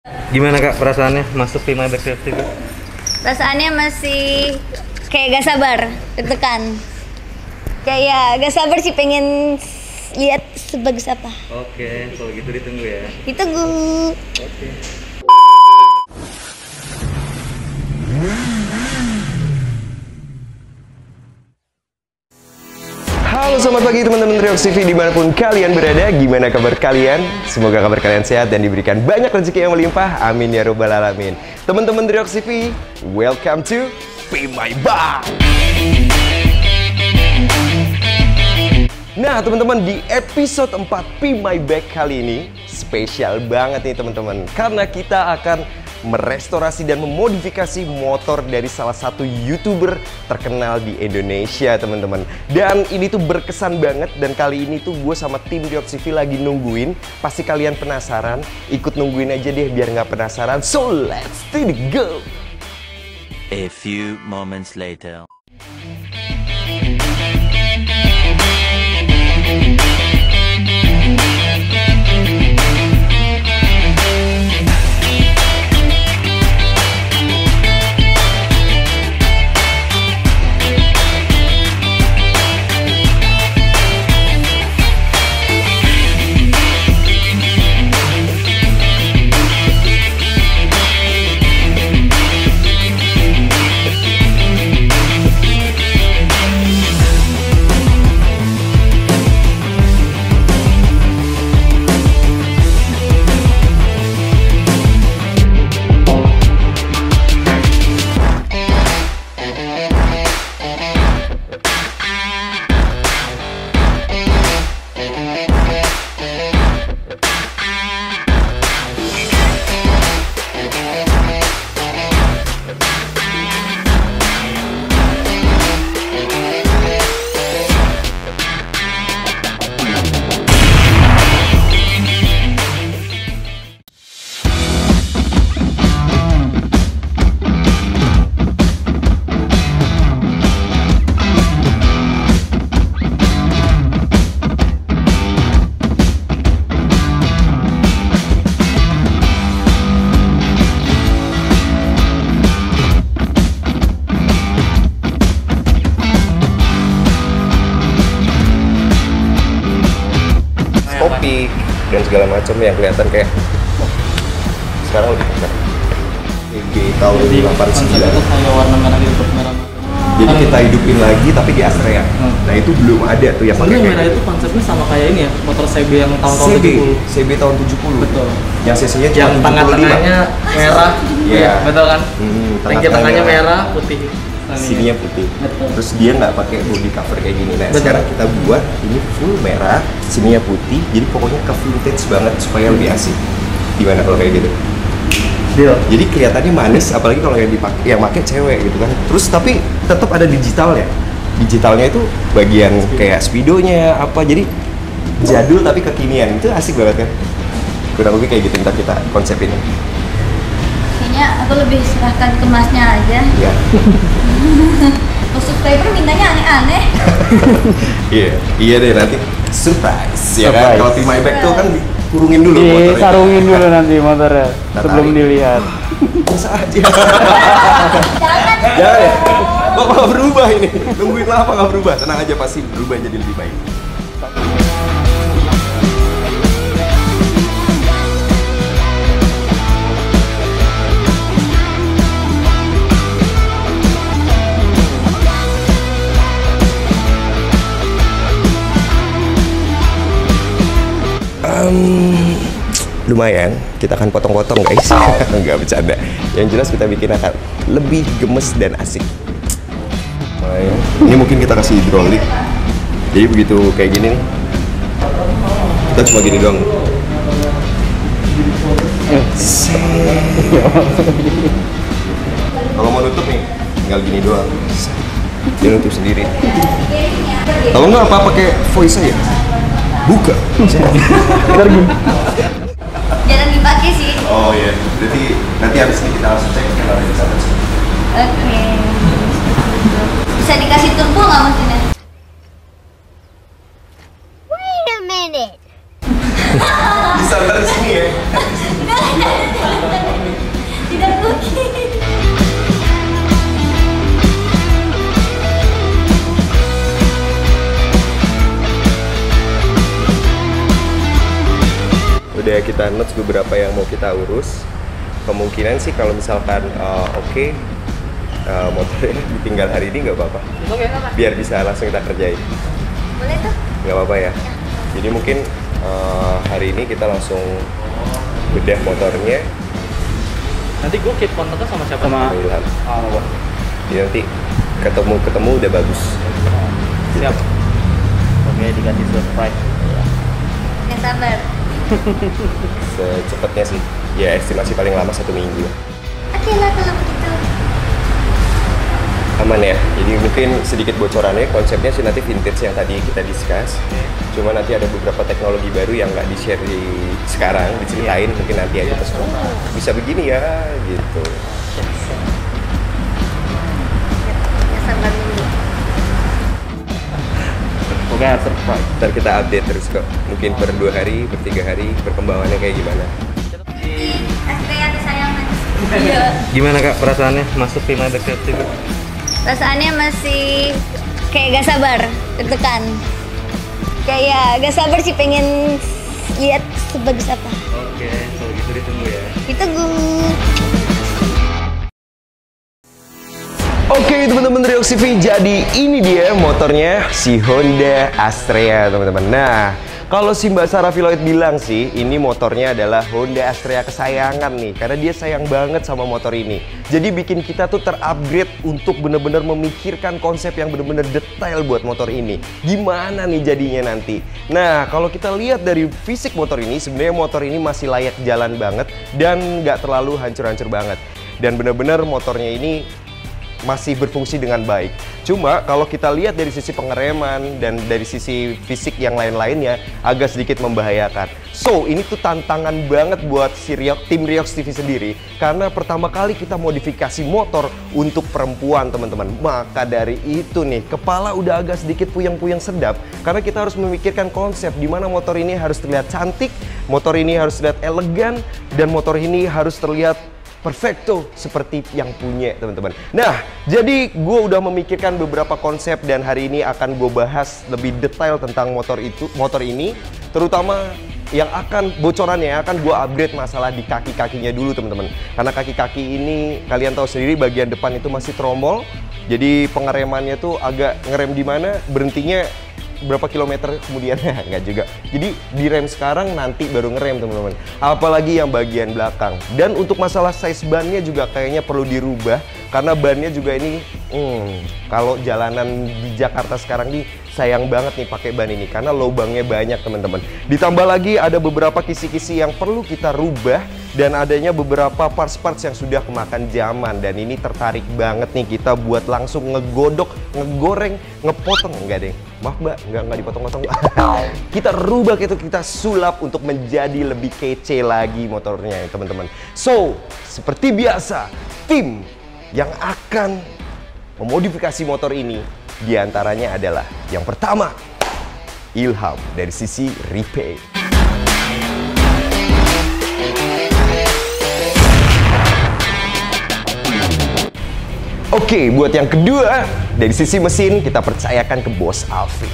Gimana Kak perasaannya masuk Be My Bag TV? Perasaannya masih kayak gak sabar, deg-degan. Kayak gak sabar sih pengen lihat sebagus apa. Oke, kalau gitu ditunggu ya. Ditunggu. Oke. Halo, selamat pagi teman-teman Triox TV dimanapun kalian berada. Gimana kabar kalian? Semoga kabar kalian sehat dan diberikan banyak rezeki yang melimpah. Amin ya robbal alamin. Teman-teman Triox TV, welcome to Be My Bag. Nah teman-teman, di episode 4 Be My Bag kali ini spesial banget nih teman-teman, karena kita akan merestorasi dan memodifikasi motor dari salah satu YouTuber terkenal di Indonesia teman-teman. Dan ini tuh berkesan banget, dan kali ini tuh gue sama tim Triox TV lagi nungguin. Pasti kalian penasaran, ikut nungguin aja deh biar nggak penasaran. So let's go. A few moments later. Topik dan segala macam yang kelihatan kayak sekarang lebih keren. EG tahun 89. Kayak warna merah gitu, merah. Jadi kita hidupin lagi tapi di Astrea. Nah itu belum ada tuh yang pakai merah itu konsepnya sama kayak ini ya, motor CB yang tahun-tahun CB 70. CB tahun 70. Betul. Yang CC-nya Yang cuma 75. tengah-tengahnya merah. Iya. Betul kan? Tangki tengahnya merah, putih. Sininya putih. Betul. Terus dia nggak pakai body cover kayak gini. Nah Betul. sekarang kita buat ini full merah, sininya putih. Jadi pokoknya ke vintage banget supaya lebih asik. Gimana kalau kayak gitu? Deal. Jadi kelihatannya manis, apalagi kalau yang dipakai, yang pakai cewek gitu kan. Terus tapi tetap ada digitalnya. Digitalnya itu bagian kayak speedonya apa. Jadi jadul tapi kekinian. Itu asik banget kan. Kurang lebih kayak gitu ntar kita konsepin. Kayaknya aku lebih serahkan ke masnya aja. Ya. Subscriber mintanya aneh-aneh. Iya deh nanti surprise ya kan. Surprise. Kalau Be My Bag tuh kan dikurungin dulu motornya. Sarungin dulu nanti motornya sebelum tarik. dilihat. Bisa aja. Jangan. Jangan ya. Kok nggak berubah ini? Nungguin lama nggak berubah. Tenang aja pasti berubah jadi lebih baik. Lumayan, kita akan potong-potong guys. Nggak bercanda. Yang jelas kita bikin akan lebih gemes dan asik. Lumayan. Ini mungkin kita kasih hidrolik. Jadi begitu kayak gini nih, kita cuma gini doang. Kalau mau nutup nih, tinggal gini doang. Dia nutup sendiri. Kalau nggak apa pakai voice aja. Buka. Jarang dipakai sih. Oh iya, berarti nanti habis ini kita langsung cek kalau ada di sana. Oke. Bisa dikasih turbo nggak maksudnya? Wait a minute. Bisa dari sini ya. kita notes beberapa yang mau kita urus. Kemungkinan sih kalau misalkan oke, motornya ditinggal hari ini nggak apa-apa. Oke. Biar bisa langsung kita kerjain. Boleh tuh? Nggak apa-apa ya. Jadi mungkin hari ini kita langsung bedah motornya. Nanti gue keep kontaknya sama siapa? Sama Ilham. Oh, Jadi nanti ketemu udah bagus. siap. Oke, dikasih surprise. Gak sabar. Secepatnya sih. Ya estimasi paling lama 1 minggu. Oke lah kalau begitu. Aman ya. Jadi mungkin sedikit bocorannya, konsepnya sih nanti vintage yang tadi kita discuss. Cuma nanti ada beberapa teknologi baru yang nggak di-share di sekarang, diceritain mungkin nanti aja pas bisa begini ya gitu. Gak sabar dulu. Oke, surprise. Ntar kita update terus kok. Mungkin per 2 hari, per 3 hari perkembangannya kayak gimana. Astrea kesayangan. Iya. Gimana kak perasaannya masuk Be My Bike Safety? Perasaannya masih kayak gak sabar, deg-degan. Kayak gak sabar sih pengen lihat sebagus apa. Oke, kalau gitu ditunggu ya. Ditunggu. Oke teman-teman Riox TV, jadi ini dia motornya si Honda Astrea teman-teman. Nah, kalau si Mbak Sarah Filoid bilang sih, ini motornya adalah Honda Astrea kesayangan nih, karena dia sayang banget sama motor ini. Jadi bikin kita tuh terupgrade untuk bener-bener memikirkan konsep yang bener-bener detail buat motor ini. Gimana nih jadinya nanti? Nah, kalau kita lihat dari fisik motor ini, sebenarnya motor ini masih layak jalan banget dan nggak terlalu hancur-hancur banget. Dan bener-bener motornya ini masih berfungsi dengan baik. Cuma kalau kita lihat dari sisi pengereman dan dari sisi fisik yang lain-lainnya agak sedikit membahayakan. So, ini tuh tantangan banget buat si tim Riox TV sendiri karena pertama kali kita modifikasi motor untuk perempuan, teman-teman. Maka dari itu nih, kepala udah agak sedikit puyeng-puyeng sedap karena kita harus memikirkan konsep di mana motor ini harus terlihat cantik, motor ini harus terlihat elegan, dan motor ini harus terlihat perfecto seperti yang punya teman-teman. Nah, jadi gue udah memikirkan beberapa konsep dan hari ini akan gue bahas lebih detail tentang motor ini, terutama yang akan bocorannya akan gue upgrade masalah di kaki-kakinya dulu teman-teman. Karena kaki-kaki ini kalian tahu sendiri bagian depan itu masih tromol, jadi pengeremannya tuh agak ngerem di mana, berhentinya berapa kilometer kemudian nggak juga. Jadi direm sekarang nanti baru ngerem teman-teman. Apalagi yang bagian belakang. Dan untuk masalah size bannya juga kayaknya perlu dirubah karena bannya juga ini kalau jalanan di Jakarta sekarang nih sayang banget nih pakai ban ini karena lubangnya banyak teman-teman. Ditambah lagi ada beberapa kisi-kisi yang perlu kita rubah dan adanya beberapa parts-parts yang sudah kemakan zaman dan ini tertarik banget nih kita buat langsung ngegodok, ngegoreng, ngepotong. Enggak deh, maaf mbak, nggak dipotong-potong. Kita rubah itu, kita sulap untuk menjadi lebih kece lagi motornya ya teman-teman. So, seperti biasa, tim yang akan memodifikasi motor ini diantaranya adalah yang pertama, Ilham dari sisi repaint. Oke, buat yang kedua, dari sisi mesin kita percayakan ke Bos Alvin.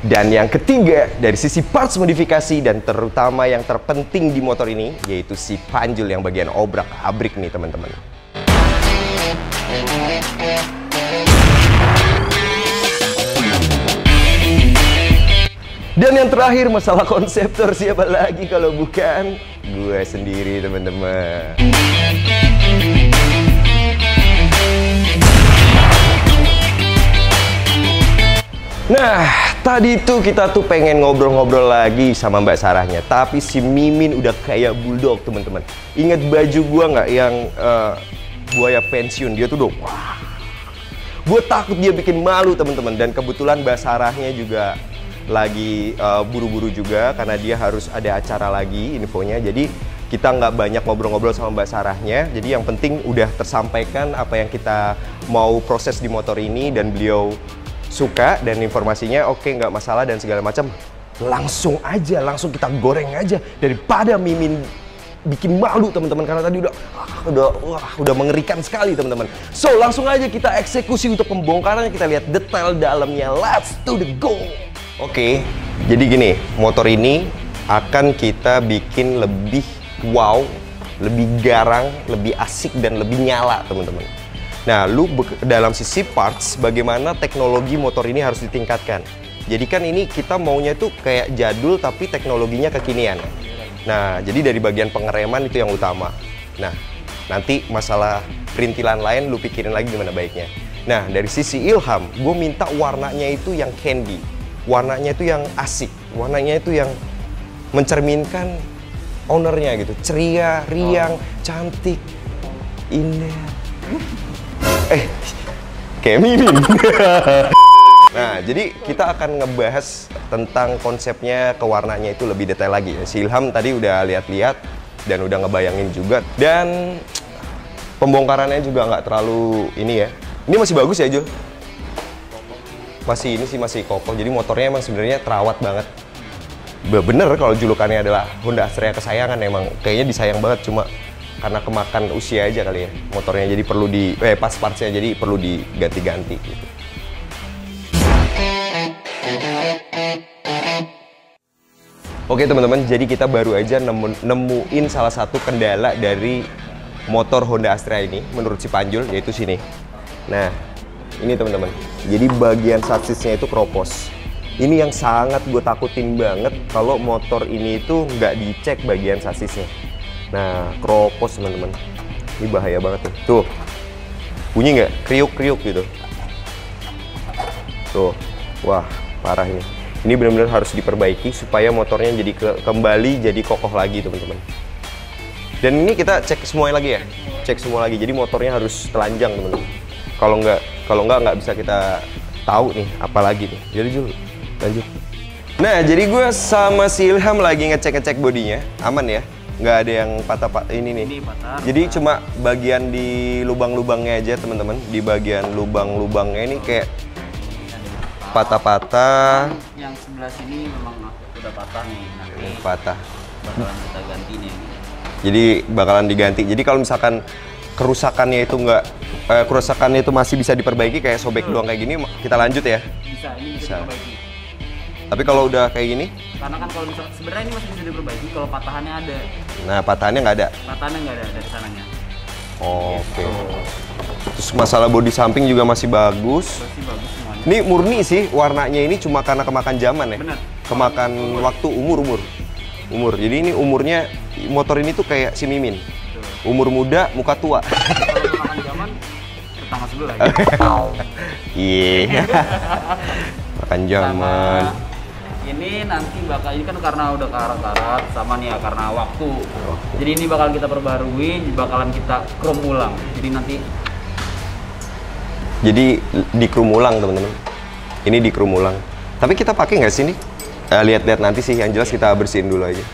Dan yang ketiga, dari sisi parts modifikasi dan terutama yang terpenting di motor ini, yaitu si panjul yang bagian obrak-abrik nih teman-teman. Dan yang terakhir, masalah konseptor siapa lagi kalau bukan gue sendiri teman-teman. Nah, tadi tuh kita tuh pengen ngobrol-ngobrol lagi sama Mbak Sarahnya, tapi si Mimin udah kayak bulldog teman-teman. Ingat baju gua nggak yang buaya pensiun? Dia tuh wah. Gue takut dia bikin malu teman-teman. Dan kebetulan Mbak Sarahnya juga lagi buru-buru juga karena dia harus ada acara lagi infonya. Jadi kita nggak banyak ngobrol-ngobrol sama Mbak Sarahnya. Jadi yang penting udah tersampaikan apa yang kita mau proses di motor ini dan beliau suka dan informasinya oke, nggak masalah dan segala macam. Langsung kita goreng aja daripada Mimin bikin malu teman-teman, karena tadi udah mengerikan sekali teman-teman. So langsung aja kita eksekusi untuk pembongkarannya, kita lihat detail dalamnya. Let's to the go. Oke, jadi gini, motor ini akan kita bikin lebih wow, lebih garang, lebih asik dan lebih nyala teman-teman. Nah, dalam sisi parts, bagaimana teknologi motor ini harus ditingkatkan. Jadi kan ini kita maunya tuh kayak jadul tapi teknologinya kekinian. Nah, jadi dari bagian pengereman itu yang utama. Nah, nanti masalah perintilan lain lu pikirin lagi gimana baiknya. Nah, dari sisi Ilham, gue minta warnanya itu yang candy. Warnanya itu yang asik. Warnanya itu yang mencerminkan ownernya gitu. Ceria, riang, cantik, indah. Kayak Mimin. Nah, jadi kita akan ngebahas tentang konsepnya ke warnanya itu lebih detail lagi. Si Ilham tadi udah lihat-lihat dan udah ngebayangin juga. Dan pembongkarannya juga nggak terlalu ini ya. Ini masih bagus ya, Jo? Masih kokoh. Jadi motornya emang sebenarnya terawat banget. Bener kalau julukannya adalah Honda Astrea kesayangan, emang kayaknya disayang banget, cuma karena kemakan usia aja kali ya motornya, jadi perlu parts-partsnya jadi perlu diganti-ganti gitu. Oke teman-teman, jadi kita baru aja nemuin salah satu kendala dari motor Honda Astrea ini menurut si Panjul, yaitu sini. Nah, ini teman-teman, jadi bagian sassisnya itu kropos. Ini yang sangat gue takutin banget kalau motor ini itu nggak dicek bagian sassisnya. Nah, kropos teman-teman, ini bahaya banget tuh. Tuh, bunyi nggak? Kriuk-kriuk gitu. Tuh, wah parah ini. Ini benar-benar harus diperbaiki supaya motornya jadi kembali jadi kokoh lagi teman-teman. Dan ini kita cek semuanya lagi ya, cek semua lagi. Jadi motornya harus telanjang teman-teman. Kalau nggak bisa kita tahu nih apalagi nih. Jadi dulu lanjut. Nah, jadi gue sama si Ilham lagi ngecek bodinya, aman ya. Nggak ada yang patah ini nih. Ini patah. Jadi cuma bagian di lubang-lubangnya aja teman-teman. Di bagian lubang-lubangnya ini kayak patah-patah. Yang sebelah sini memang udah patah nih. Nanti patah. bakalan kita ganti nih. Jadi bakalan diganti. Jadi kalau misalkan kerusakannya itu masih bisa diperbaiki, kayak sobek doang kayak gini, kita lanjut ya. Ini bisa diperbaiki. Tapi kalau udah kayak gini? Karena kan kalau misalkan sebenarnya ini masih bisa diperbaiki kalau patahannya ada. Nah, patahannya nggak ada. Patahannya nggak ada dari sananya. Oke. Terus masalah bodi samping juga masih bagus. Masih bagus semuanya. Ini murni sih warnanya ini, cuma karena kemakan zaman ya. Benar. Kemakan waktu, umur. Jadi ini umurnya motor ini tuh kayak si Mimin. Betul. Umur muda, muka tua. Kalau kemakan zaman pertama sebelah. Iya. Makan zaman. Ini nanti ini kan karena udah karat-karat sama nih ya, karena waktu. Jadi ini bakal kita perbarui, bakalan kita chrome ulang. Jadi di chrome ulang teman-teman. Ini di chrome ulang. Tapi kita pakai nggak sih ini? Lihat-lihat nanti sih, yang jelas kita bersihin dulu aja.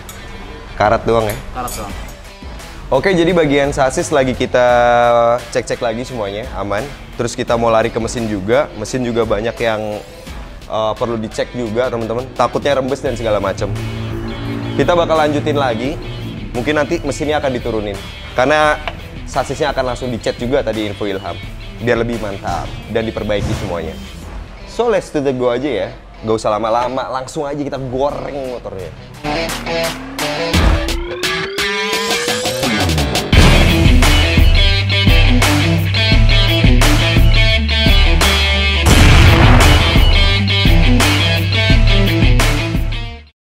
Karat doang ya? Karat doang. Oke, jadi bagian sasis lagi kita cek-cek lagi semuanya, aman. Terus kita mau lari ke mesin juga. Mesin juga banyak yang perlu dicek juga teman-teman. Takutnya rembes dan segala macam. Kita bakal lanjutin lagi. Mungkin nanti mesinnya akan diturunin. Karena sasisnya akan langsung dicat juga tadi info Ilham. Biar lebih mantap dan diperbaiki semuanya. So let's do the go aja ya. Gak usah lama-lama, langsung aja kita goreng motornya.